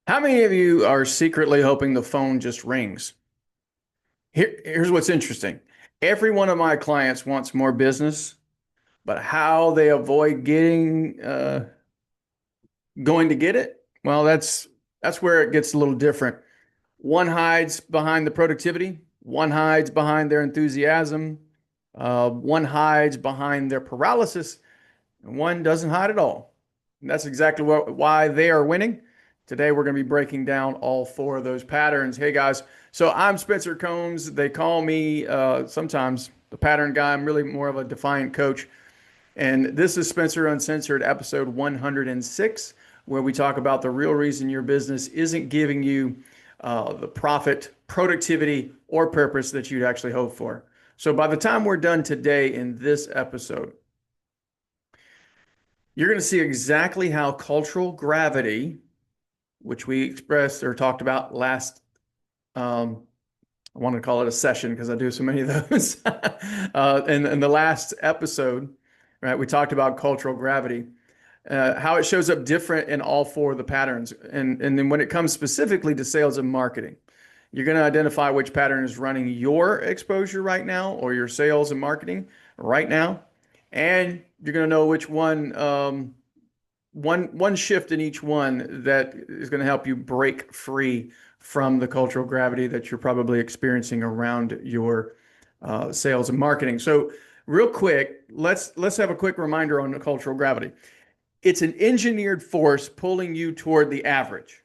How many of you are secretly hoping the phone just rings? Here's what's interesting. Every one of my clients wants more business, but how they avoid going to get it, well, that's where it gets a little different. One hides behind the productivity, one hides behind their enthusiasm, one hides behind their paralysis, and one doesn't hide at all. And that's exactly why they are winning. Today, we're going to be breaking down all four of those patterns. Hey, guys. So I'm Spencer Combs. They call me sometimes the pattern guy. I'm really more of a defiant coach. And this is Spencer Uncensored, episode 106, where we talk about the real reason your business isn't giving you the profit, productivity, or purpose that you'd actually hope for. So by the time we're done today in this episode, you're going to see exactly how cultural gravity, which we expressed or talked about last, I want to call it a session because I do so many of those. In the last episode, right, we talked about cultural gravity, how it shows up different in all four of the patterns. And then when it comes specifically to sales and marketing, you're going to identify which pattern is running your exposure right now or your sales and marketing right now. And you're going to know which one shift in each one that is going to help you break free from the cultural gravity that you're probably experiencing around your sales and marketing. So, real quick, let's have a quick reminder on the cultural gravity. It's an engineered force pulling you toward the average.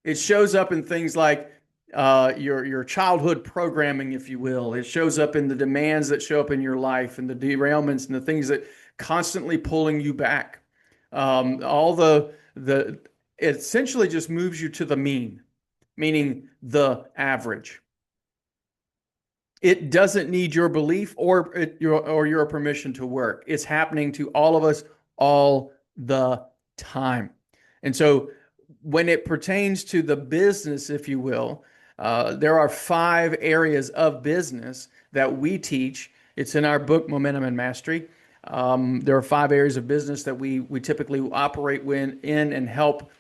It shows up in things like your childhood programming, if you will. It shows up in the demands that show up in your life and the derailments and the things that constantly pulling you back. All the it essentially just moves you to the mean, meaning the average. It doesn't need your belief or your permission to work. It's happening to all of us all the time. And so when it pertains to the business, if you will, there are 5 areas of business that we teach. It's in our book, Momentum and Mastery. There are 5 areas of business that we typically operate in and help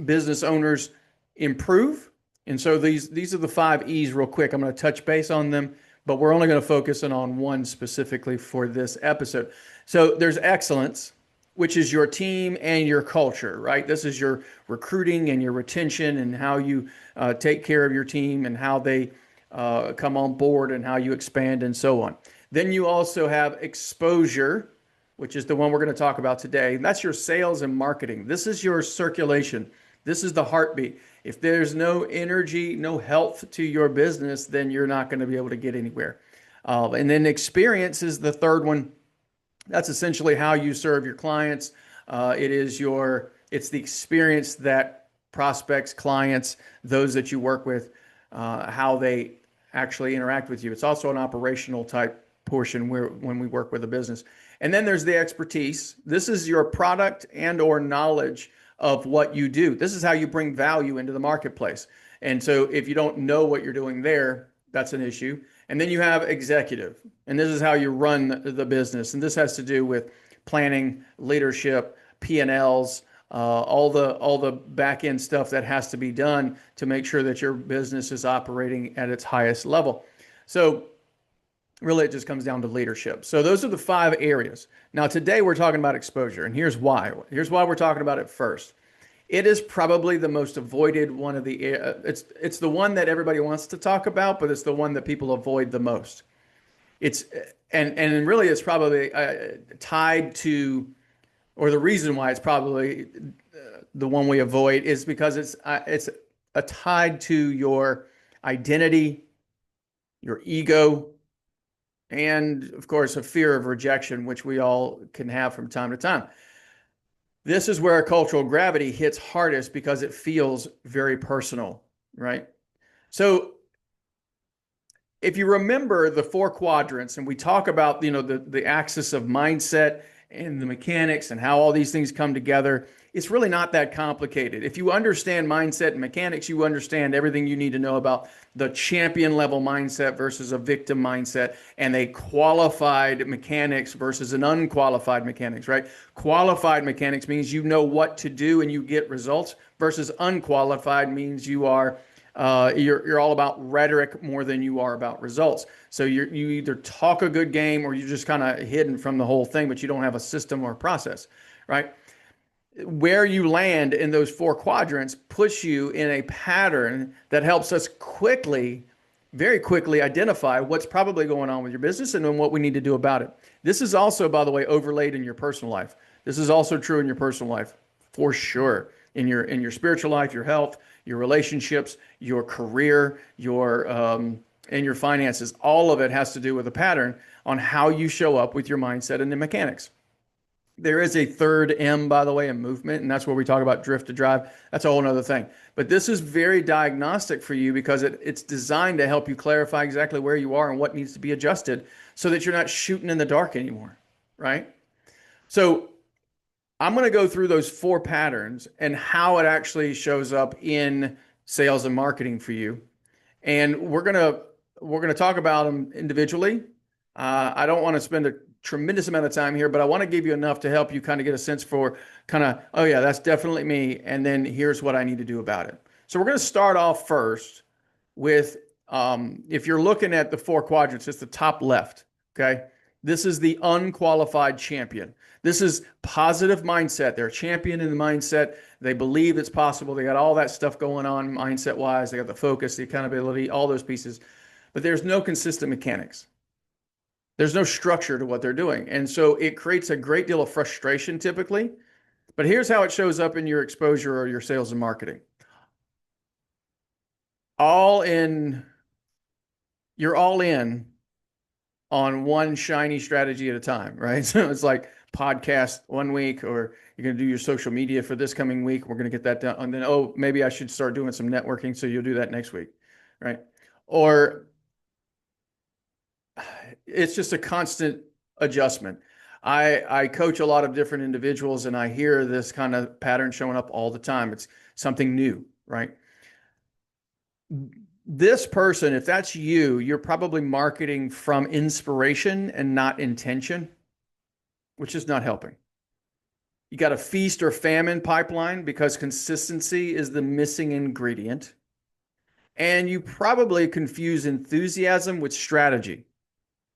business owners improve. And so these are the 5 E's real quick. I'm going to touch base on them, but we're only going to focus in on one specifically for this episode. So there's excellence, which is your team and your culture, right? This is your recruiting and your retention and how you take care of your team and how they come on board and how you expand and so on. Then you also have exposure, which is the one we're going to talk about today. And that's your sales and marketing. This is your circulation. This is the heartbeat. If there's no energy, no health to your business, then you're not going to be able to get anywhere. And then experience is the third one. That's essentially how you serve your clients. It's the experience that prospects, clients, those that you work with, how they actually interact with you. It's also an operational type portion when we work with a business. And then there's the expertise. This is your product and or knowledge of what you do. This is how you bring value into the marketplace. And so if you don't know what you're doing there, that's an issue. And then you have executive, and this is how you run the business. And this has to do with planning, leadership, P&Ls, all the back end stuff that has to be done to make sure that your business is operating at its highest level. So really, it just comes down to leadership. So those are the 5 areas. Now, today we're talking about exposure, and here's why. Here's why we're talking about it first. It is probably the most avoided one of the. It's the one that everybody wants to talk about, but it's the one that people avoid the most. It's and really it's probably tied to, or the reason why it's probably the one we avoid is because it's tied to your identity, your ego, and of course a fear of rejection, which we all can have from time to time. This is where cultural gravity hits hardest because it feels very personal, right? So if you remember the 4 quadrants, and we talk about the axis of mindset and the mechanics and how all these things come together, it's really not that complicated. If you understand mindset and mechanics, you understand everything you need to know about the champion level mindset versus a victim mindset, and a qualified mechanics versus an unqualified mechanics, right? Qualified mechanics means you know what to do and you get results, versus unqualified means you're all about rhetoric more than you are about results. So you either talk a good game or you're just kind of hidden from the whole thing, but you don't have a system or a process, right? Where you land in those four quadrants puts you in a pattern that helps us very quickly identify what's probably going on with your business and then what we need to do about it. This is also, by the way, overlaid in your personal life. This is also true in your personal life, for sure. In your spiritual life, your health, your relationships, your career, and your finances. All of it has to do with a pattern on how you show up with your mindset and the mechanics. There is a third M, by the way, in movement, and that's where we talk about drift to drive. That's a whole other thing. But this is very diagnostic for you because it's designed to help you clarify exactly where you are and what needs to be adjusted so that you're not shooting in the dark anymore, right? So I'm going to go through those four patterns and how it actually shows up in sales and marketing for you. And we're going to talk about them individually. I don't want to spend a tremendous amount of time here, but I want to give you enough to help you kind of get a sense for kind of, oh yeah, that's definitely me. And then here's what I need to do about it. So we're going to start off first with, if you're looking at the four quadrants, it's the top left. Okay. This is the unqualified champion. This is positive mindset. They're a champion in the mindset. They believe it's possible. They got all that stuff going on mindset wise. They got the focus, the accountability, all those pieces, but there's no consistent mechanics. There's no structure to what they're doing. And so it creates a great deal of frustration typically. But here's how it shows up in your exposure or your sales and marketing. You're all in on one shiny strategy at a time, right? So it's like podcast 1 week, or you're going to do your social media for this coming week. We're going to get that done. And then, oh, maybe I should start doing some networking. So you'll do that next week, right? Or it's just a constant adjustment. I coach a lot of different individuals and I hear this kind of pattern showing up all the time. It's something new, right? This person, if that's you, you're probably marketing from inspiration and not intention, which is not helping. You got a feast or famine pipeline because consistency is the missing ingredient. And you probably confuse enthusiasm with strategy.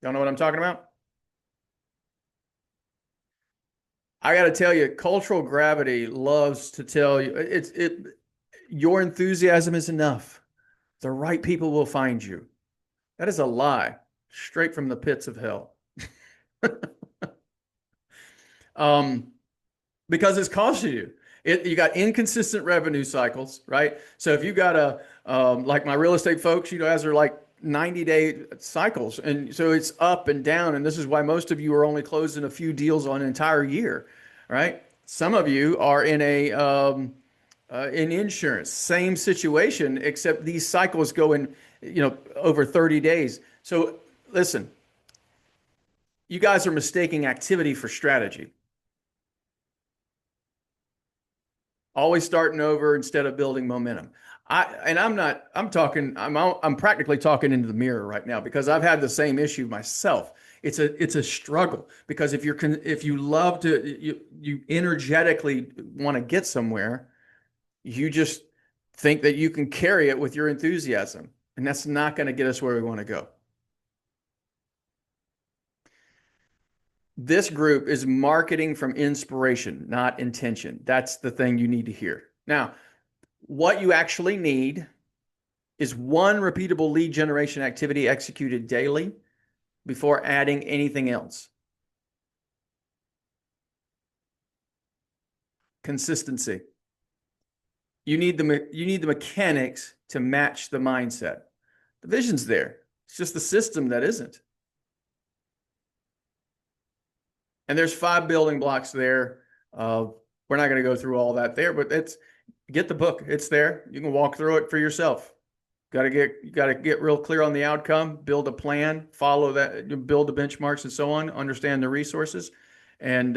Y'all know what I'm talking about? I got to tell you, cultural gravity loves to tell you your enthusiasm is enough. The right people will find you. That is a lie, straight from the pits of hell. Because it's costing you. You got inconsistent revenue cycles, right? So if you got like my real estate folks, you guys are like 90-day cycles. And so it's up and down. And this is why most of you are only closing a few deals on an entire year, right? Some of you are in in insurance, same situation, except these cycles go in, over 30 days. So listen, you guys are mistaking activity for strategy. Always starting over instead of building momentum. I'm practically talking into the mirror right now because I've had the same issue myself. It's a struggle because if you love to, you energetically want to get somewhere, you just think that you can carry it with your enthusiasm, and that's not going to get us where we want to go. This group is marketing from inspiration, not intention. That's the thing you need to hear. Now, what you actually need is one repeatable lead generation activity executed daily before adding anything else. Consistency. You need the mechanics to match the mindset. The vision's there. It's just the system that isn't. And there's 5 building blocks there. We're not going to go through all that there, but get the book. It's there. You can walk through it for yourself. You got to get real clear on the outcome, build a plan, follow that, build the benchmarks and so on, understand the resources, and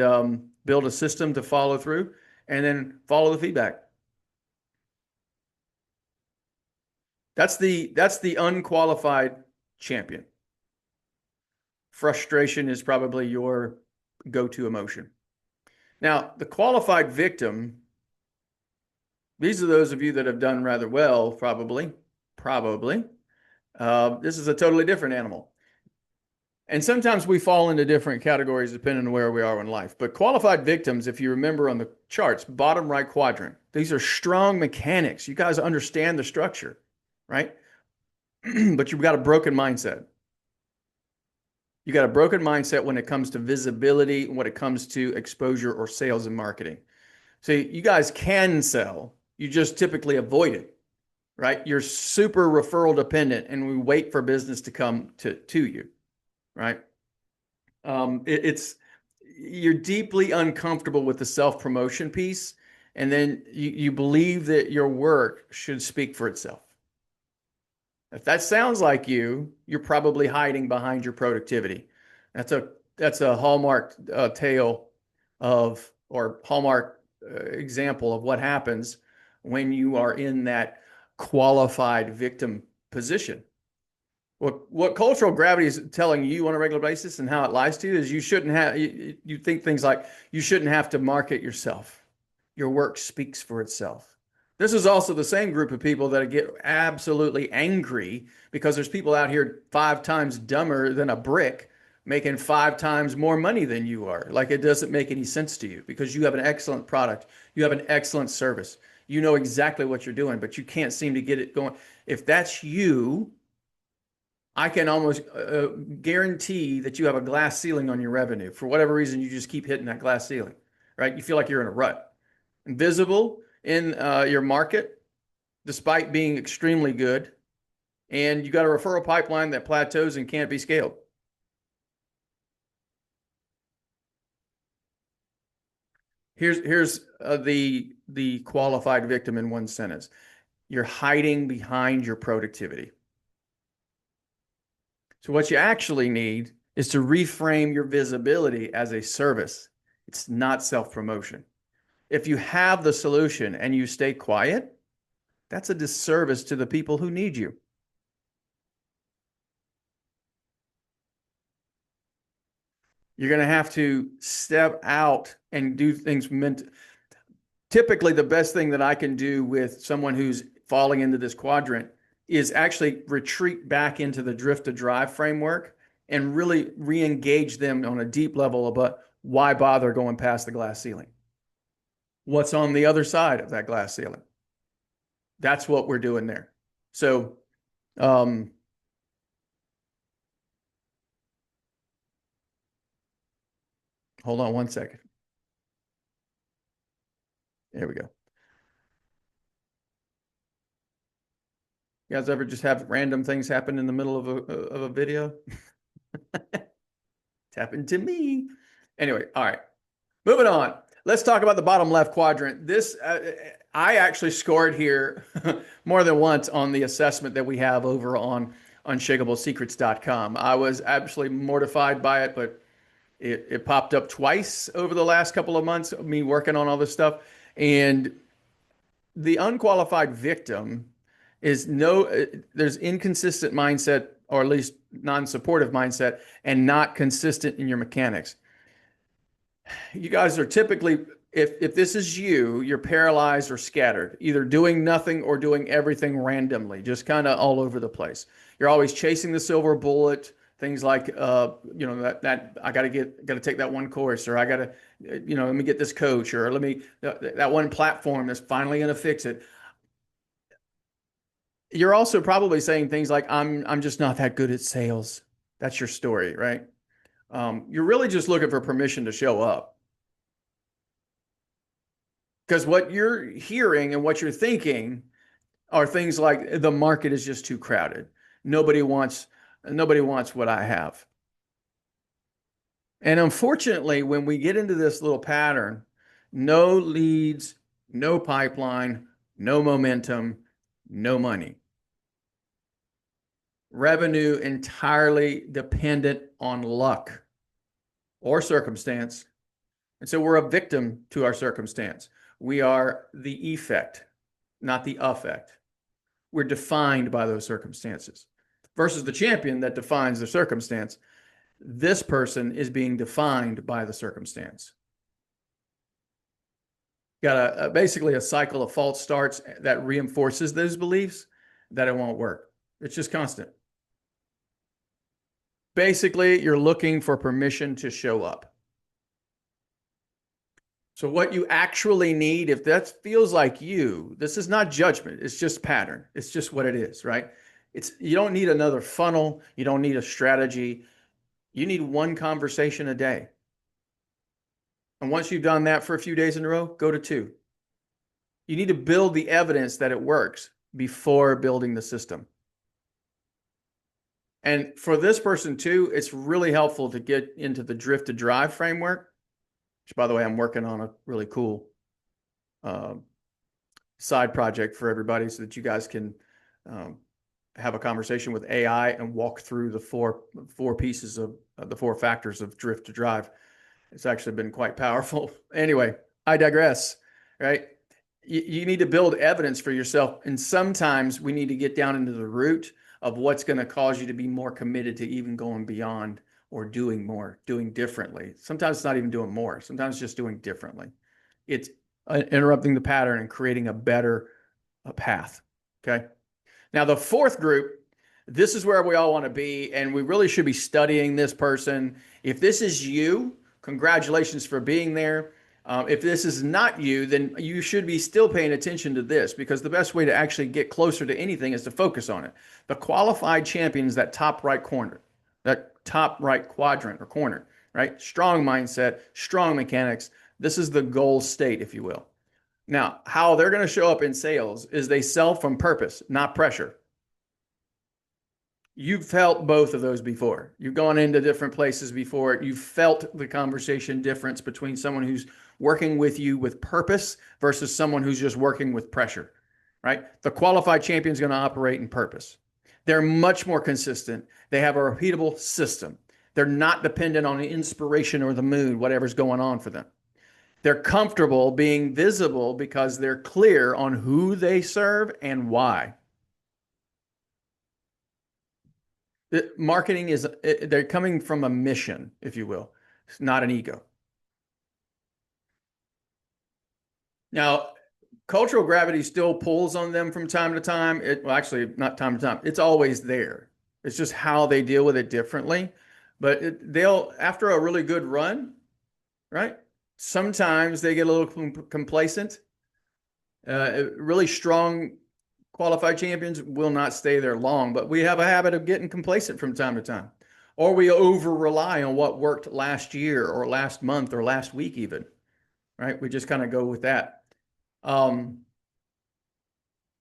build a system to follow through. and then follow the feedback. That's the unqualified champion. Frustration is probably your go-to emotion. Now, the qualified victim, these are those of you that have done rather well, probably. This is a totally different animal. And sometimes we fall into different categories depending on where we are in life. But qualified victims, if you remember on the charts, bottom right quadrant, these are strong mechanics. You guys understand the structure, right? But you've got a broken mindset. You got a broken mindset when it comes to visibility and when it comes to exposure or sales and marketing. So you guys can sell, you just typically avoid it, right? You're super referral dependent and we wait for business to come to you, right? You're deeply uncomfortable with the self-promotion piece, and then you believe that your work should speak for itself. If that sounds like you're probably hiding behind your productivity. That's a hallmark tale of, or hallmark example of what happens when you are in that qualified victim position. What cultural gravity is telling you on a regular basis and how it lies to you is you think things like you shouldn't have to market yourself. Your work speaks for itself. This is also the same group of people that get absolutely angry because there's people out here 5 times dumber than a brick making 5 times more money than you are. Like, it doesn't make any sense to you because you have an excellent product. You have an excellent service. You know exactly what you're doing, but you can't seem to get it going. If that's you, I can almost guarantee that you have a glass ceiling on your revenue. For whatever reason, you just keep hitting that glass ceiling, right? You feel like you're in a rut. Invisible in your market, despite being extremely good, and you got a referral pipeline that plateaus and can't be scaled. Here's the qualified victim in one sentence. You're hiding behind your productivity. So what you actually need is to reframe your visibility as a service. It's not self-promotion. If you have the solution and you stay quiet, that's a disservice to the people who need you. You're going to have to step out and do things typically, the best thing that I can do with someone who's falling into this quadrant is actually retreat back into the drift to drive framework and really re-engage them on a deep level about why bother going past the glass ceiling. What's on the other side of that glass ceiling? That's what we're doing there. So, hold on one second. There we go. You guys ever just have random things happen in the middle of a video? It's happened to me. Anyway, all right. Moving on. Let's talk about the bottom left quadrant. This, I actually scored here more than once on the assessment that we have over on unshakablesecrets.com. I was absolutely mortified by it, but it popped up twice over the last couple of months of me working on all this stuff. And the unqualified victim is there's inconsistent mindset, or at least non-supportive mindset, and not consistent in your mechanics. You guys are typically, if this is you're paralyzed or scattered, either doing nothing or doing everything randomly, just kind of all over the place. You're always chasing the silver bullet, things like, that I got to take that one course, or I got to, let me get this coach, or that one platform that's finally going to fix it. You're also probably saying things like, I'm just not that good at sales. That's your story, right? You're really just looking for permission to show up. Because what you're hearing and what you're thinking are things like the market is just too crowded. Nobody wants what I have. And unfortunately, when we get into this little pattern, no leads, no pipeline, no momentum, no money. Revenue entirely dependent on luck or circumstance. And so we're a victim to our circumstance. We are the effect, not the affect. We're defined by those circumstances versus the champion that defines the circumstance. This person is being defined by the circumstance. Got basically a cycle of false starts that reinforces those beliefs that it won't work. It's just constant. Basically, you're looking for permission to show up. So what you actually need, if that feels like you, this is not judgment. It's just pattern. It's just what it is, right? You don't need another funnel. You don't need a strategy. You need one conversation a day. And once you've done that for a few days in a row, go to 2. You need to build the evidence that it works before building the system. And for this person too, it's really helpful to get into the drift to drive framework, which, by the way, I'm working on a really cool side project for everybody so that you guys can have a conversation with AI and walk through the four pieces of the 4 factors of drift to drive. It's actually been quite powerful. Anyway, I digress, right? You need to build evidence for yourself. And sometimes we need to get down into the root of what's going to cause you to be more committed to even going beyond or doing more, doing differently. Sometimes it's not even doing more. Sometimes it's just doing differently. It's interrupting the pattern and creating a better path. Okay. Now, the 4th group, this is where we all want to be, and we really should be studying this person. If this is you, congratulations for being there. If this is not you, then you should be still paying attention to this, because the best way to actually get closer to anything is to focus on it. The qualified champion is that top right corner, that top right quadrant or corner, right? Strong mindset, strong mechanics. This is the goal state, if you will. Now, how they're going to show up in sales is they sell from purpose, not pressure. You've felt both of those before. You've gone into different places before. You've felt the conversation difference between someone who's working with you with purpose versus someone who's just working with pressure, right? The qualified champion is going to operate in purpose. They're much more consistent. They have a repeatable system. They're not dependent on the inspiration or the mood, whatever's going on for them. They're comfortable being visible because they're clear on who they serve and why. Marketing is, they're coming from a mission, if you will. It's not an ego. Now, cultural gravity still pulls on them from time to time. Well, actually, not time to time. It's always there. It's just how they deal with it differently. But they'll, after a really good run, right? Sometimes they get a little complacent. Really strong qualified champions will not stay there long, but we have a habit of getting complacent from time to time. Or we over rely on what worked last year or last month or last week even, right? We just kind of go with that.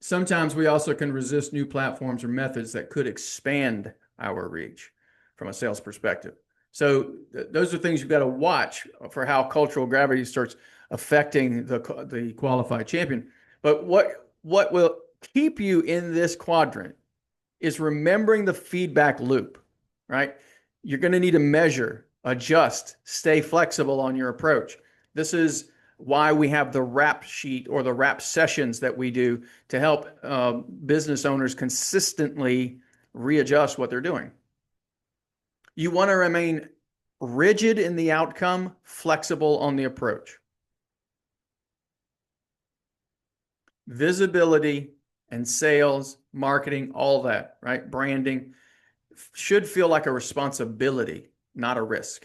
Sometimes we also can resist new platforms or methods that could expand our reach from a sales perspective. So those are things you've got to watch for how cultural gravity starts affecting the qualified champion. But what will keep you in this quadrant is remembering the feedback loop, right? You're going to need to measure, adjust, stay flexible on your approach. This is why we have the wrap sheet or the wrap sessions that we do to help business owners consistently readjust what they're doing. You want to remain rigid in the outcome, flexible on the approach. Visibility and sales, marketing, all that, right? Branding should feel like a responsibility, not a risk.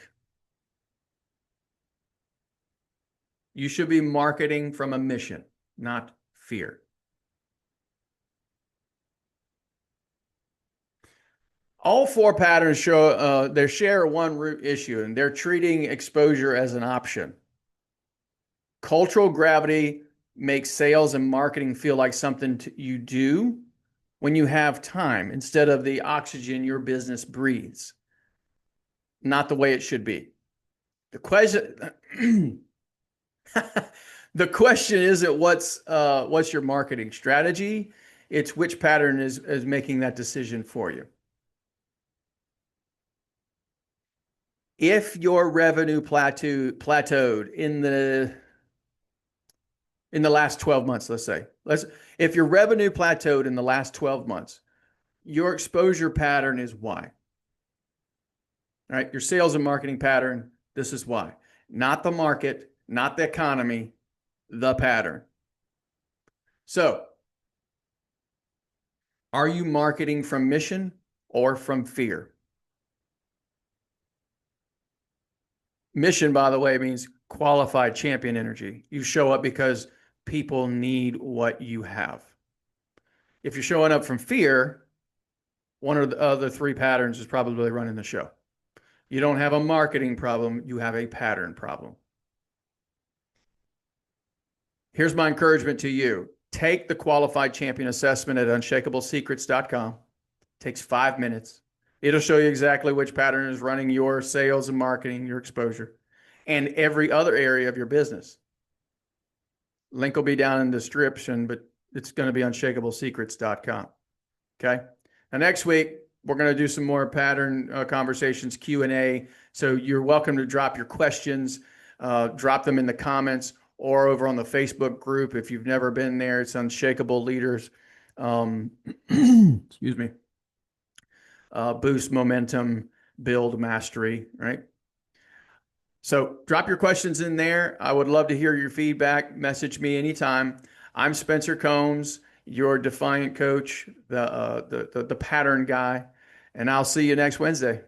You should be marketing from a mission, not fear. All 4 patterns show they share one root issue, and they're treating exposure as an option. Cultural gravity makes sales and marketing feel like something you do when you have time instead of the oxygen your business breathes. Not the way it should be. The question the question isn't what's your marketing strategy. It's which pattern is making that decision for you. If your revenue plateaued in the in the last 12 months, let's say. If your revenue plateaued in the last 12 months, your exposure pattern is why. All right, your sales and marketing pattern, this is why. Not the market, not the economy, the pattern. So, are you marketing from mission or from fear? Mission, by the way, means qualified champion energy. You show up because people need what you have. If you're showing up from fear, one of the other three patterns is probably running the show. You don't have a marketing problem, you have a pattern problem. Here's my encouragement to you. Take the Qualified Champion assessment at unshakablesecrets.com. Takes 5 minutes. It'll show you exactly which pattern is running your sales and marketing, your exposure, and every other area of your business. Link will be down in the description, but it's going to be unshakablesecrets.com. Okay. Now, next week, we're going to do some more pattern conversations, Q&A. So you're welcome to drop your questions, drop them in the comments or over on the Facebook group. If you've never been there, it's Unshakable Leaders. Excuse me. Boost momentum, build mastery, right? So drop your questions in there. I would love to hear your feedback. Message me anytime. I'm Spencer Combs, your Defiant Coach, the pattern guy, and I'll see you next Wednesday.